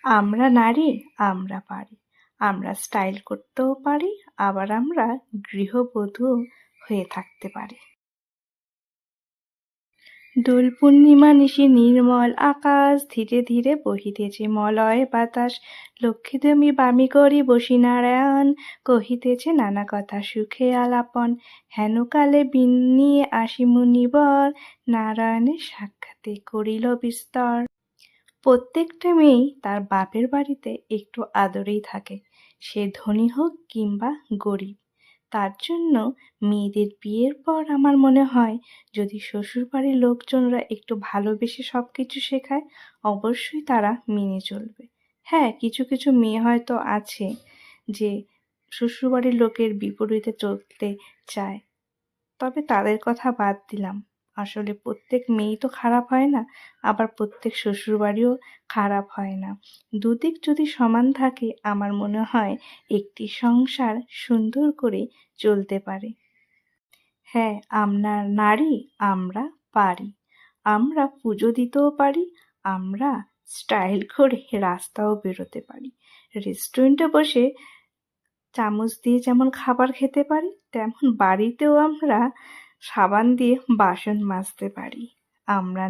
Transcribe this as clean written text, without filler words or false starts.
আমরা নারী, আমরা পারি। আমরা স্টাইল করতেও পারি, আবার আমরা গৃহবধূ হয়ে থাকতে পারি। দোল পূর্ণিমা নিশি নির্মল আকাশ, ধীরে ধীরে বহিতেছে মলয় বাতাস। লক্ষ্মী তুমি বামি করি বসি নারায়ণ, কহিতেছে নানা কথা সুখে আলাপন। হেনকালে বিন নিয়ে আসি মুনিবর, নারায়ণের সাক্ষাতে করিল বিস্তর। প্রত্যেকটা মেয়েই তার বাপের বাড়িতে একটু আদরেই থাকে, সে ধনী হোক কিংবা গরিব। তার জন্য মেয়েদের বিয়ের পর আমার মনে হয় যদি শ্বশুরবাড়ির লোকজনরা একটু ভালোবেসে সব কিছু শেখায়, অবশ্যই তারা মেনে চলবে। হ্যাঁ, কিছু কিছু মেয়ে হয়তো আছে যে শ্বশুরবাড়ির লোকের বিপরীতে চলতে চায়, তবে তাদের কথা বাদ দিলাম। আসলে প্রত্যেক মেয়েই তো খারাপ হয় না, আবার প্রত্যেক শ্বশুরবাড়িও খারাপ হয় না। দুদিক যদি সমান থাকে আমার মনে হয় একটি সংসার সুন্দর করে চলতে পারে। হ্যাঁ, আমরা নারী, আমরা পারি। আমরা পুজো দিতেও পারি, আমরা স্টাইল করে রাস্তাও বেরোতে পারি। রেস্টুরেন্টে বসে চামচ দিয়ে যেমন খাবার খেতে পারি, তেমন বাড়িতেও আমরা সাবান দিয়ে বাসন মাজতে পারি। আমরা